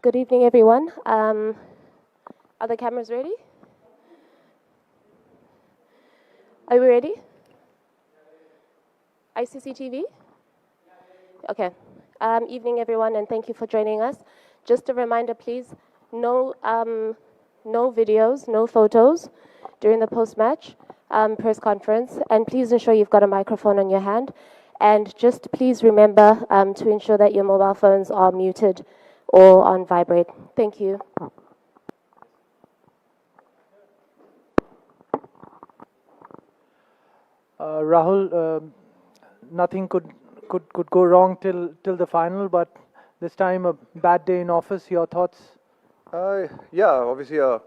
Good evening, everyone. Are the cameras ready? Are we ready? ICCTV? Okay. Evening, everyone, and thank you for joining us. Just a reminder, please, no videos, no photos during the post-match press conference, and please ensure you've got a microphone on your hand. And just please remember to ensure that your mobile phones are muted or on vibrate. Thank you. Rahul, nothing could go wrong till the final, but this time a bad day in office. Your thoughts? Yeah, obviously a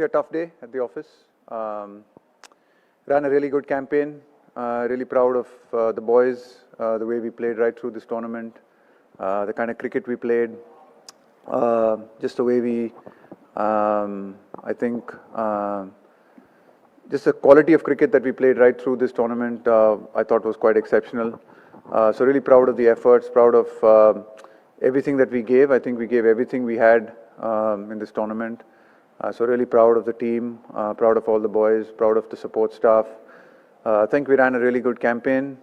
tough day at the office. Ran a really good campaign. Really proud of the boys, the way we played right through this tournament, the kind of cricket we played, just the way we, I think, just the quality of cricket that we played right through this tournament, I thought was quite exceptional. So really proud of the efforts, proud of everything that we gave. I think we gave everything we had in this tournament. So really proud of the team, proud of all the boys, proud of the support staff. I think we ran a really good campaign.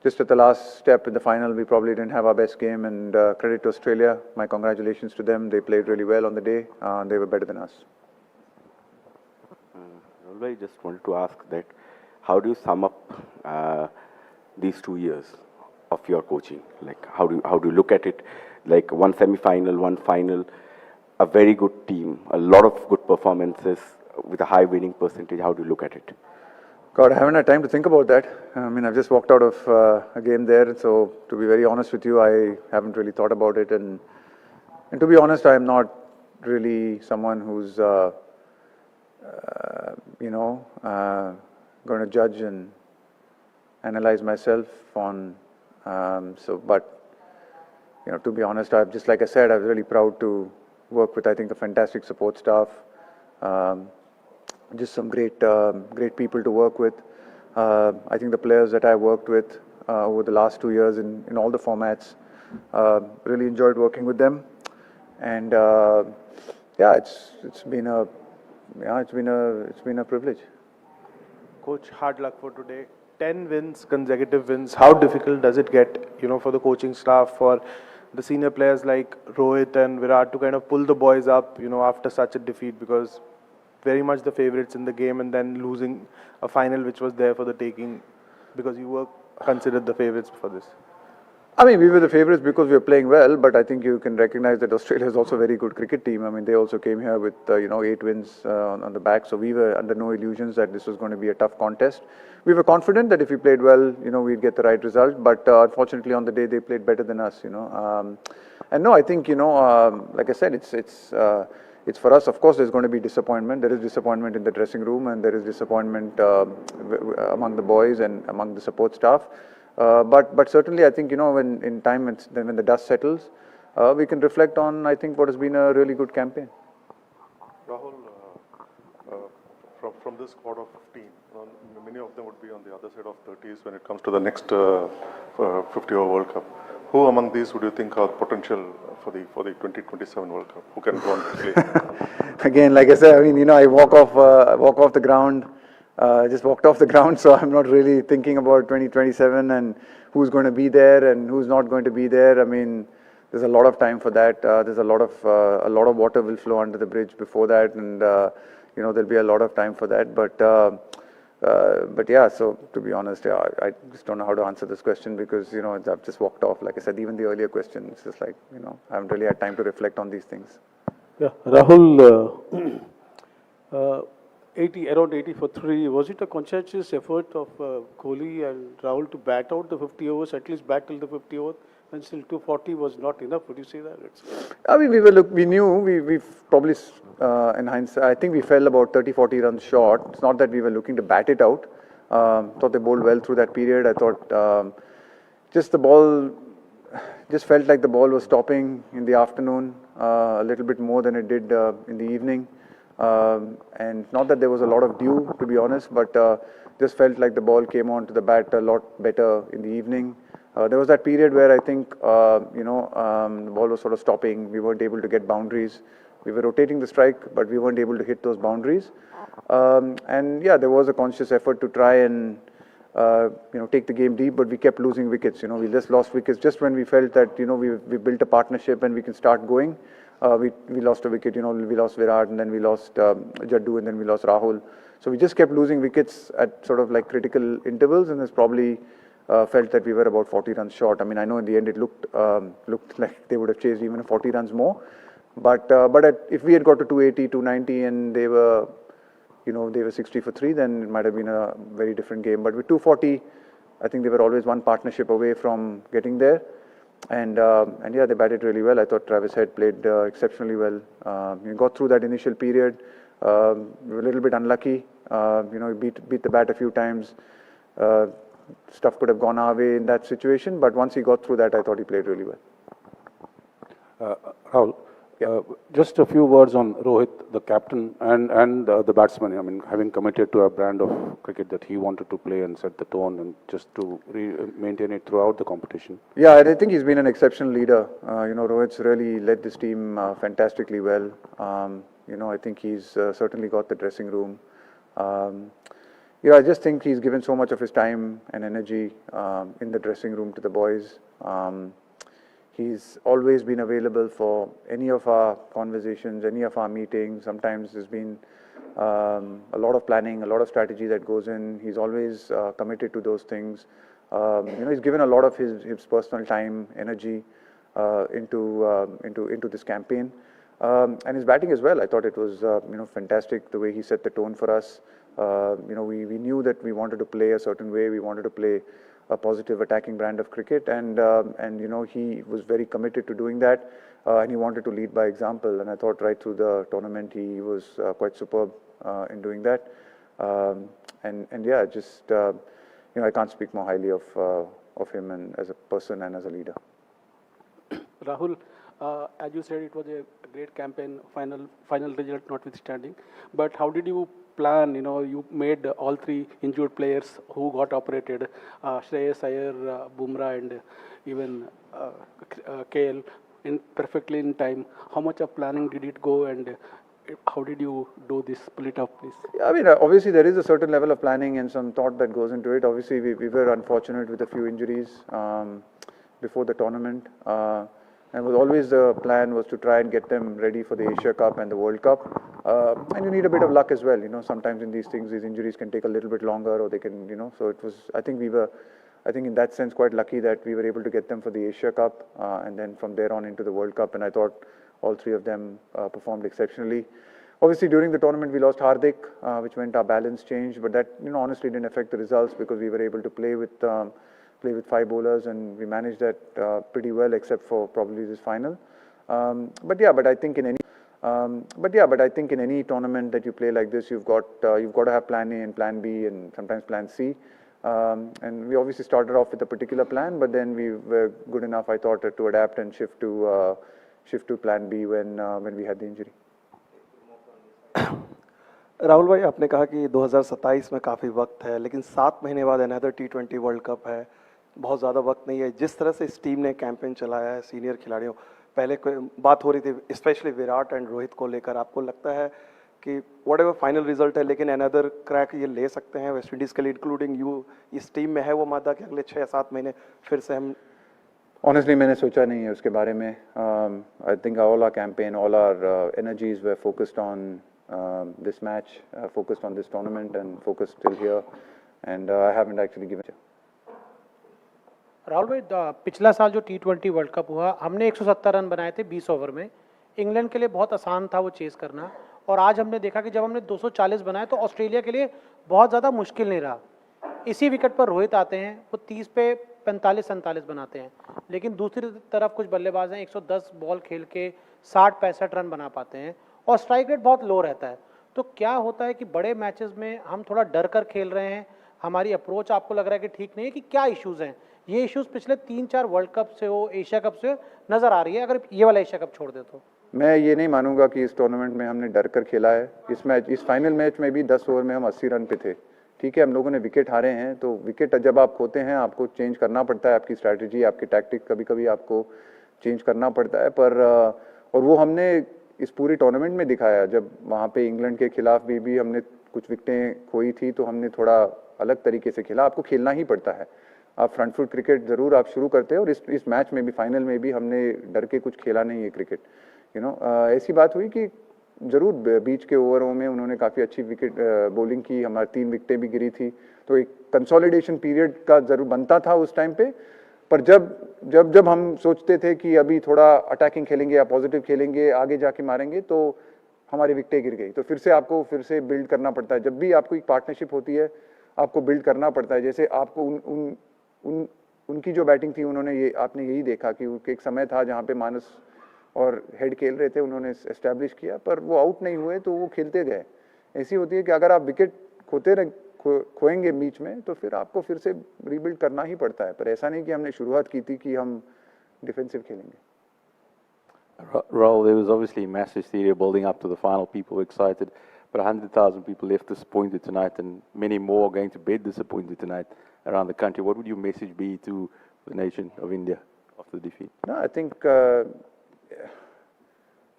Just at the last step in the final, we probably didn't have our best game, and credit to Australia. My congratulations to them. They played really well on the day. They were better than us. I just wanted to ask that, how do you sum up these 2 years of your coaching? Like, how do you look at it? Like, one semi-final, one final, a very good team, a lot of good performances with a high winning percentage. How do you look at it? God, I haven't had time to think about that. I mean, I've just walked out of a game there, so to be very honest with you, I haven't really thought about it. And to be honest, I'm not really someone who's going to judge and analyze myself on. But to be honest, just like I said, I was really proud to work with, I think, a fantastic support staff. Just some great people to work with. I think the players that I worked with over the last 2 years in all the formats, really enjoyed working with them. And yeah, it's been a privilege. Coach, hard luck for today. 10 wins, consecutive wins. How difficult does it get, for the coaching staff, for the senior players like Rohit and Virat to kind of pull the boys up, after such a defeat? Because very much the favorites in the game, and then losing a final which was there for the taking, because you were considered the favorites for this. I mean, we were the favourites because we were playing well, but I think you can recognize that Australia is also a very good cricket team. I mean, they also came here with 8 wins on the back, so we were under no illusions that this was going to be a tough contest. We were confident that if we played well, we'd get the right result, but unfortunately on the day they played better than us. And no, I think like I said, it's for us. Of course, there's going to be disappointment. There is disappointment in the dressing room, and there is disappointment among the boys and among the support staff. But certainly, I think when the dust settles, we can reflect on, I think, what has been a really good campaign. Rahul, from this squad of 15, many of them would be on the other side of 30s when it comes to the next 50-over World Cup. Who among these would you think are potential for the 2027 World Cup? Who can go on to play? Again, like I said, I mean, I walk off the ground. Just walked off the ground, so I'm not really thinking about 2027 and who's going to be there and who's not going to be there. I mean, there's a lot of time for that. There's a lot of water will flow under the bridge before that, and there'll be a lot of time for that. But yeah, so to be honest, I just don't know how to answer this question because I've just walked off. Like I said, even the earlier question, it's just like I haven't really had time to reflect on these things. Yeah, Rahul. Around 80 for 3. Was it a conscientious effort of Kohli and Rahul to bat out the 50 overs, at least bat till the 50 overs, and still 240 was not enough? Would you say that? I mean, we knew we probably, in hindsight, I think we fell about 30-40 runs short. It's not that we were looking to bat it out. Thought they bowled well through that period. I thought just felt like the ball was stopping in the afternoon a little bit more than it did in the evening. And not that there was a lot of dew, to be honest, but just felt like the ball came onto the bat a lot better in the evening. There was that period where I think, the ball was sort of stopping. We weren't able to get boundaries. We were rotating the strike, but we weren't able to hit those boundaries. And yeah, there was a conscious effort to try and, take the game deep, but we kept losing wickets. We just lost wickets just when we felt that, we built a partnership and we can start going. We lost a wicket, we lost Virat, and then we lost Jaddu, and then we lost Rahul. So we just kept losing wickets at sort of like critical intervals, and it's probably felt that we were about 40 runs short. I mean, I know in the end it looked like they would have chased even 40 runs more. But if we had got to 280, 290, and they were 60 for 3, then it might have been a very different game. But with 240, I think they were always one partnership away from getting there. And yeah, they batted really well. I thought Travis Head played exceptionally well. He got through that initial period. We were a little bit unlucky. He beat the bat a few times. Stuff could have gone our way in that situation, but once he got through that, I thought he played really well. Rahul, just a few words on Rohit, the captain, and the batsman. I mean, having committed to a brand of cricket that he wanted to play and set the tone, and just to maintain it throughout the competition. Yeah, I think he's been an exceptional leader. Rohit's really led this team fantastically well. I think he's certainly got the dressing room. I just think he's given so much of his time and energy in the dressing room to the boys. He's always been available for any of our conversations, any of our meetings. Sometimes there's been a lot of planning, a lot of strategy that goes in. He's always committed to those things. He's given a lot of his personal time, energy into this campaign. And his batting as well. I thought it was fantastic the way he set the tone for us. We knew that we wanted to play a certain way. We wanted to play a positive attacking brand of cricket, and he was very committed to doing that, and he wanted to lead by example. And I thought right through the tournament he was quite superb in doing that. I can't speak more highly of him and as a person and as a leader. Rahul, as you said, it was a great campaign, final result notwithstanding. But how did you plan? You made all 3 injured players who got operated, Shreyas Iyer, Bumrah, and even KL, perfectly in time. How much of planning did it go, and how did you do this split up, please? Yeah, I mean, obviously there is a certain level of planning and some thought that goes into it. Obviously, we were unfortunate with a few injuries before the tournament. And was always the plan was to try and get them ready for the Asia Cup and the World Cup. And you need a bit of luck as well. Sometimes in these things, these injuries can take a little bit longer, or they can, so it was, I think in that sense, quite lucky that we were able to get them for the Asia Cup, and then from there on into the World Cup. And I thought all 3 of them performed exceptionally. Obviously, during the tournament, we lost Hardik, which meant our balance changed, but that, honestly didn't affect the results because we were able to play with 5 bowlers, and we managed that pretty well, except for probably this final. But I think in any tournament that you play like this, you've got to have plan A and plan B and sometimes plan C. And we obviously started off with a particular plan, but then we were good enough, I thought, to adapt and shift to plan B when we had the injury. Rahul भाई, आपने कहा कि 2027 में काफ़ी वक्त है, लेकिन 7 महीने बाद अनदर T20 वर्ल्ड कप है, बहुत ज़्यादा वक्त नहीं है. जिस तरह से इस टीम ने कैंपेन चलाया है सीनियर खिलाड़ियों, पहले कोई बात हो रही थी स्पेशली विराट एंड रोहित को लेकर, आपको लगता है कि वट एवर फाइनल रिजल्ट है लेकिन अनदर क्रैक ये ले सकते हैं वेस्ट इंडीज़ के लिए, इंक्लूडिंग यू, इस टीम में है वो मादा कि अगले 6-7 महीने फिर से हम? Honestly, मैंने सोचा नहीं है उसके बारे में. I think all our campaign, all our energies were focused on this match, focused on this tournament and focused still here, and I haven't actually given it. Rahul भाई, पिछला साल जो T20 वर्ल्ड कप हुआ, हमने 170 रन बनाए थे 20 over में. England के लिए बहुत आसान था वो चेस करना, और आज हमने देखा कि जब हमने 240 बनाए तो ऑस्ट्रेलिया के लिए बहुत ज़्यादा मुश्किल नहीं रहा. इसी विकेट पर रोहित आते हैं, वो 30 पे 45-47 बनाते हैं, लेकिन दूसरी तरफ कुछ बल्लेबाज हैं 110 बॉल खेल के 60-65 रन बना पाते हैं, और स्ट्राइक रेट बहुत लो रहता है. तो क्या होता है कि बड़े मैचेस में हम थोड़ा डर कर खेल रहे हैं, हमारी अप्रोच आपको लग रहा है कि ठीक नहीं है, कि क्या इश्यूज़ हैं? ये इश्यूज़ पिछले 3-4 वर्ल्ड कप से हो, एशिया कप से नज़र आ रही है, अगर ये वाला एशिया कप छोड़ दे तो? मैं ये नहीं मानूंगा कि इस टूर्नामेंट में हमने डर कर खेला है. इस फाइनल मैच में भी 10 ओवर में हम 80 रन पे थे. ठीक है हम लोगों ने विकेट हारे हैं, तो विकेट जब आप खोते हैं आपको चेंज करना पड़ता है, आपकी स्ट्रैटेजी आपकी टैक्टिक कभी कभी आपको चेंज करना पड़ता है, पर और वो हमने इस पूरी टूर्नामेंट में दिखाया। जब वहाँ पे इंग्लैंड के खिलाफ भी हमने कुछ विकेटें खोई थी तो हमने थोड़ा अलग तरीके से खेला। आपको खेलना ही पड़ता है, आप फ्रंट फुट क्रिकेट ज़रूर आप शुरू करते हैं, और इस मैच में भी फाइनल में भी हमने डर के कुछ खेला नहीं है क्रिकेट। ऐसी बात हुई कि ज़रूर बीच के ओवरों में उन्होंने काफ़ी अच्छी विकेट बॉलिंग की, हमारी 3 विकेटें भी गिरी थी, तो एक कंसोलिडेशन पीरियड का ज़रूर बनता था उस टाइम पे। पर जब हम सोचते थे कि अभी थोड़ा अटैकिंग खेलेंगे या पॉजिटिव खेलेंगे, आगे जाके मारेंगे, तो हमारी विकेटें गिर गई। तो आपको फिर से बिल्ड करना पड़ता है। जब भी आपको एक पार्टनरशिप होती है आपको बिल्ड करना पड़ता है। जैसे आपको उनकी जो बैटिंग थी, उन्होंने आपने यही देखा कि एक समय था जहाँ पे मानस और हेड खेल रहे थे, उन्होंने एस्टैब्लिश किया, पर वो आउट नहीं हुए तो वो खेलते गए। ऐसी होती है कि अगर आप विकेट खोएंगे बीच में तो फिर आपको फिर से रीबिल्ड करना ही पड़ता है। पर ऐसा नहीं कि हमने शुरुआत की थी कि हम डिफेंसिव खेलेंगे। Rahul, there was obviously mass hysteria building up to the final. People were excited, but 100,000 people left disappointed tonight, and many more are going to bed disappointed tonight around the country. What would your message be to the nation of India after the defeat? No, I think, of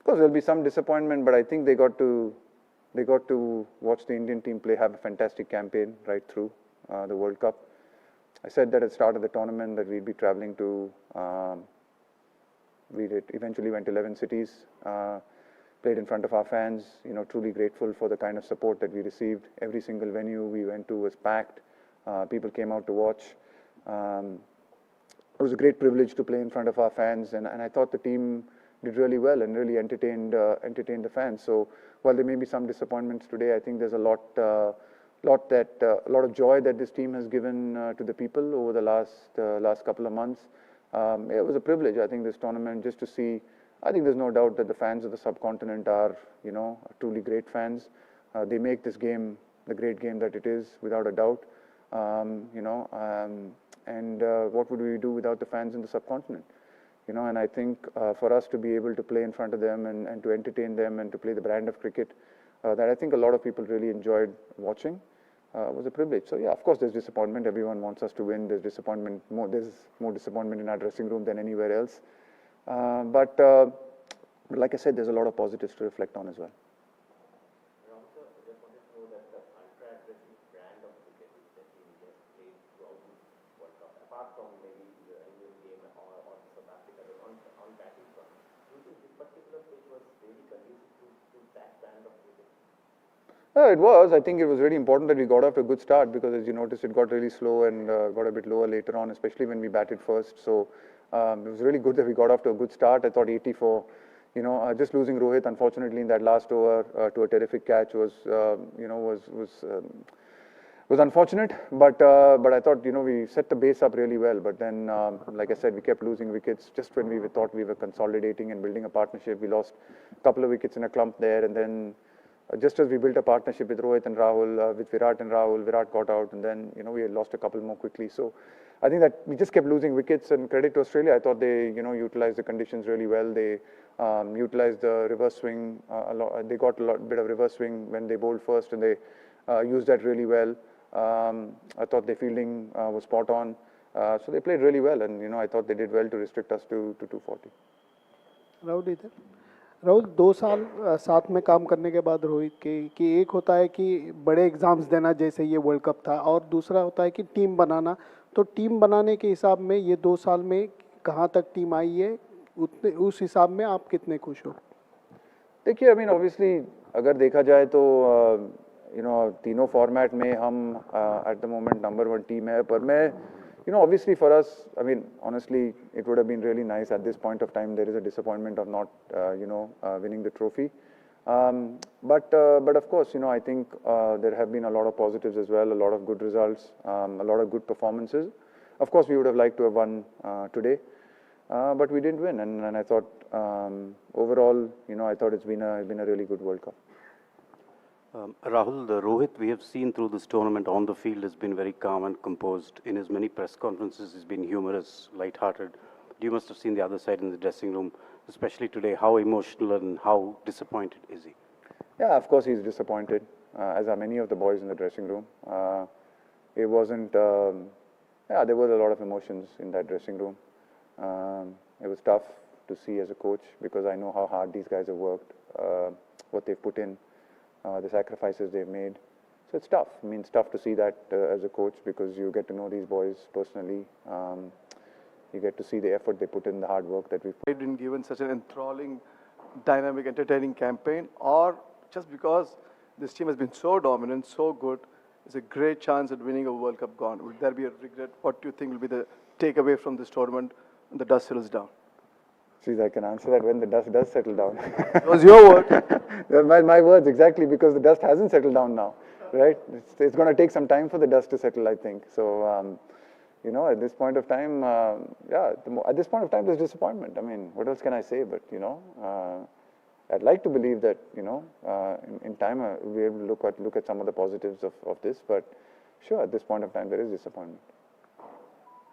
course, there'll be some disappointment, but I think they got to watch the Indian team play, have a fantastic campaign right through the World Cup. I said that at the start of the tournament that we'd be traveling to. We eventually went to 11 cities, played in front of our fans, truly grateful for the kind of support that we received. Every single venue we went to was packed. People came out to watch. It was a great privilege to play in front of our fans, and I thought the team did really well and really entertained the fans. So while there may be some disappointments today, I think there's a lot of joy that this team has given to the people over the last couple of months. It was a privilege, I think, this tournament, just to see. I think there's no doubt that the fans of the subcontinent are, truly great fans. They make this game the great game that it is, without a doubt. And what would we do without the fans in the subcontinent? And I think for us to be able to play in front of them and to entertain them and to play the brand of cricket that I think a lot of people really enjoyed watching was a privilege. So yeah, of course there's disappointment. Everyone wants us to win. There's disappointment. There's more disappointment in our dressing room than anywhere else. But like I said, there's a lot of positives to reflect on as well. It was. I think it was really important that we got off to a good start, because as you noticed, it got really slow and got a bit lower later on, especially when we batted first. So it was really good that we got off to a good start. I thought 84, just losing Rohit, unfortunately, in that last over to a terrific catch was unfortunate. But I thought, we set the base up really well. But then, like I said, we kept losing wickets just when we thought we were consolidating and building a partnership. We lost a couple of wickets in a clump there, and then just as we built a partnership with Rohit and Rahul, with Virat and Rahul, Virat got out, and then we had lost a couple more quickly. So I think that we just kept losing wickets, and credit to Australia. I thought they utilized the conditions really well. They utilized the reverse swing a lot. They got a bit of reverse swing when they bowled first, and they used that really well. I thought their fielding was spot on. So they played really well, and I thought they did well to restrict us to 240. Rahul 2 साल साथ में काम करने के बाद रोहित के कि एक होता है कि बड़े एग्जाम्स देना जैसे ये वर्ल्ड कप था, और दूसरा होता है कि टीम बनाना। तो टीम बनाने के हिसाब में ये 2 साल में कहाँ तक टीम आई है, उस हिसाब में आप कितने खुश हो? देखिए, ऑब्वियसली अगर देखा जाए तो तीनों फॉर्मेट में हम at the moment number 1 team है। पर मैं obviously for us, honestly, it would have been really nice at this point of time. There is a disappointment of not, winning the trophy. But of course, I think there have been a lot of positives as well, a lot of good results, a lot of good performances. Of course, we would have liked to have won today, but we didn't win. And I thought overall, I thought it's been a really good World Cup. Rahul, the Rohit we have seen through this tournament on the field has been very calm and composed. In his many press conferences, he's been humorous, light-hearted. You must have seen the other side in the dressing room, especially today. How emotional and how disappointed is he? Yeah, of course he's disappointed. as are many of the boys in the dressing room. It wasn't, yeah, there was a lot of emotions in that dressing room. It was tough to see as a coach because I know how hard these guys have worked, what they've put in, the sacrifices they've made. So it's tough. I mean, it's tough to see that as a coach because you get to know these boys personally. You get to see the effort they put in, the hard work that we've put in. Given such an enthralling, dynamic, entertaining campaign, or just because this team has been so dominant, so good, it's a great chance at winning a World Cup gone. Would there be a regret? What do you think will be the takeaway from this tournament when the dust settles down? Geez, I can answer that when the dust does settle down. It was your word. my words, exactly, because the dust hasn't settled down now, right? It's going to take some time for the dust to settle, I think. So, you know, at this point of time, yeah, at this point of time, there's disappointment. I mean, what else can I say? But, you know, I'd like to believe that, you know, in time we'll be able to look at some of the positives of this. But sure, at this point of time, there is disappointment.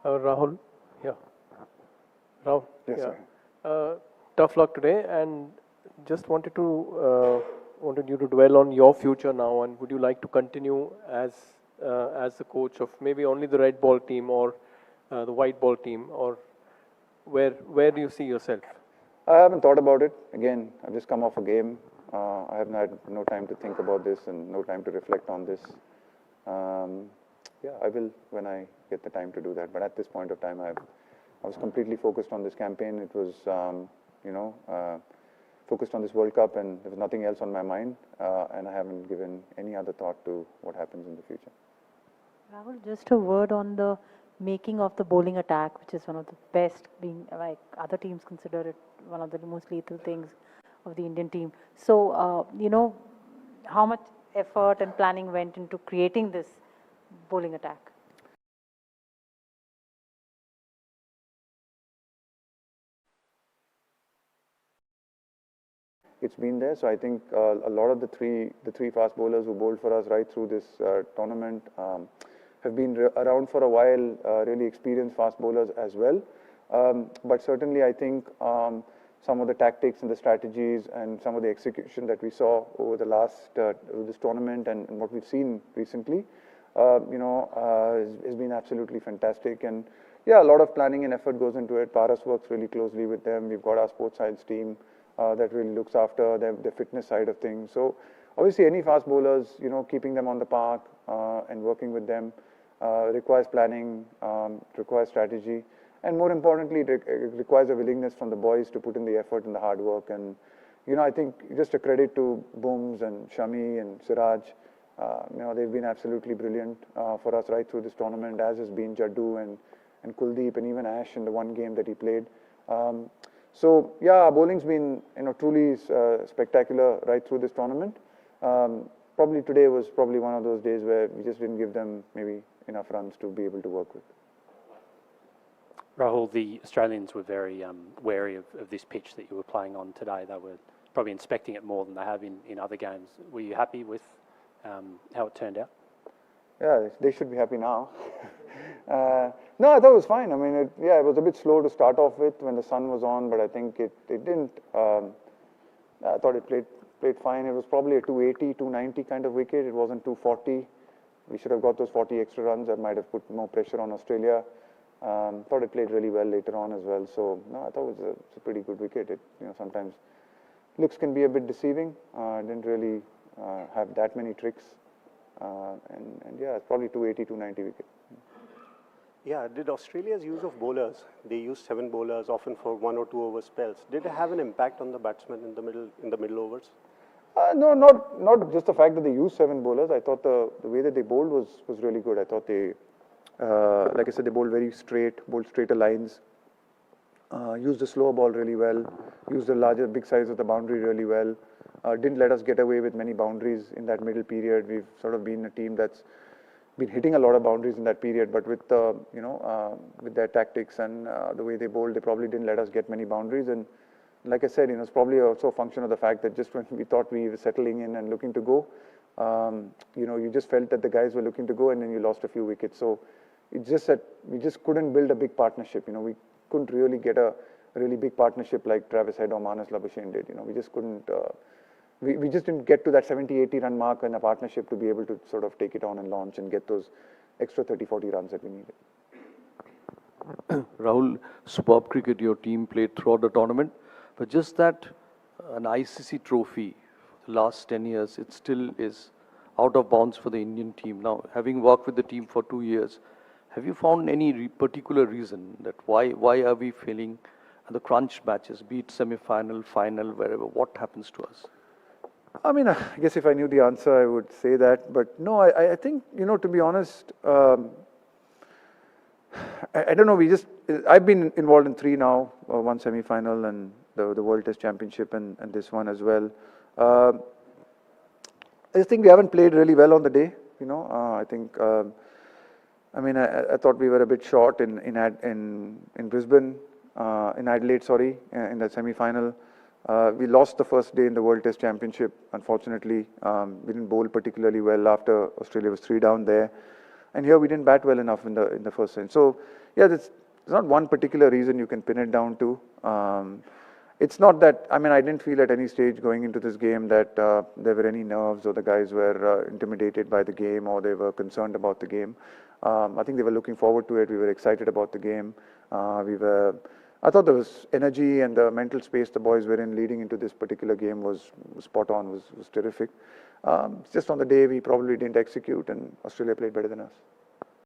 Rahul, yeah. Rahul, yes, yeah. Tough luck today, and just wanted you to dwell on your future now. And would you like to continue as the coach of maybe only the red ball team or the white ball team, or where do you see yourself? I haven't thought about it. Again, I've just come off a game. I haven't had no time to think about this and no time to reflect on this. Yeah, I will when I get the time to do that. But at this point of time, I was completely focused on this campaign. It was, you know, focused on this World Cup, and there was nothing else on my mind. And I haven't given any other thought to what happens in the future. Rahul, just a word on the making of the bowling attack, which is one of the best, being like other teams consider it one of the most lethal things of the Indian team. So, you know, how much effort and planning went into creating this bowling attack? It's been there, so I think a lot of the three fast bowlers who bowled for us right through this tournament have been around for a while, really experienced fast bowlers as well. But certainly I think some of the tactics and the strategies and some of the execution that we saw over the last this tournament and what we've seen recently, you know, has been absolutely fantastic. And yeah, a lot of planning and effort goes into it. Paras works really closely with them. We've got our sports science team that really looks after the fitness side of things. So obviously any fast bowlers, you know, keeping them on the park and working with them requires planning, requires strategy, and more importantly, it requires a willingness from the boys to put in the effort and the hard work. And you know, I think just a credit to Booms and Shami and Siraj. You know, they've been absolutely brilliant for us right through this tournament, as has been Jaddu and Kuldeep and even Ash in the one game that he played. So yeah, our bowling's been, you know, truly spectacular right through this tournament. Probably today was probably one of those days where we just didn't give them maybe enough runs to be able to work with. Rahul, the Australians were very wary of this pitch that you were playing on today. They were probably inspecting it more than they have in other games. Were you happy with how it turned out? Yeah, they should be happy now. No, I thought it was fine. I mean, yeah, it was a bit slow to start off with when the sun was on, but I think it didn't. I thought it played fine. It was probably a 280, 290 kind of wicket. It wasn't 240. We should have got those 40 extra runs. That might have put more pressure on Australia. Thought it played really well later on as well. So no, I thought it was a pretty good wicket. It, you know, sometimes looks can be a bit deceiving. Didn't really have that many tricks. And yeah, it's probably 280, 290 wicket. Yeah, did Australia's use of bowlers, they used 7 bowlers often for 1 or 2 over spells, did it have an impact on the batsmen in the middle overs? No, not just the fact that they used 7 bowlers. I thought the way that they bowled was really good. I thought they, like I said, they bowled very straight, bowled straighter lines, used the slower ball really well, used the big size of the boundary really well, didn't let us get away with many boundaries in that middle period. We've sort of been a team that's been hitting a lot of boundaries in that period, but with you know, with their tactics and the way they bowled, they probably didn't let us get many boundaries. And like I said, you know, it's probably also a function of the fact that just when we thought we were settling in and looking to go, you know, you just felt that the guys were looking to go, and then you lost a few wickets. So it's just that we just couldn't build a big partnership. You know, we couldn't really get a really big partnership like Travis Head or Manas Labuschagne did. You know, we just couldn't we just didn't get to that 70, 80 run mark in a partnership to be able to sort of take it on and launch and get those extra 30, 40 runs that we needed. Rahul, superb cricket your team played throughout the tournament, but just that an ICC trophy for the last 10 years, it still is out of bounds for the Indian team. Now, having worked with the team for 2 years, have you found any particular reason that why are we failing at the crunch matches, be it semi-final, final, wherever? What happens to us? I mean, I guess if I knew the answer, I would say that. But no, I think, you know, to be honest, I don't know, I've been involved in 3 now, 1 semi-final and the World Test Championship and this one as well. I just think we haven't played really well on the day, you know. I think, I mean, I thought we were a bit short in Brisbane, in Adelaide, sorry, in the semi-final. We lost the first day in the World Test Championship, unfortunately. We didn't bowl particularly well after Australia was 3 down there. And here we didn't bat well enough in the first inning. So, yeah, there's not one particular reason you can pin it down to. It's not that, I mean, I didn't feel at any stage going into this game that there were any nerves or the guys were intimidated by the game or they were concerned about the game. I think they were looking forward to it. We were excited about the game. I thought there was energy and the mental space the boys were in leading into this particular game was spot on, was terrific. Just on the day we probably didn't execute and Australia played better than us.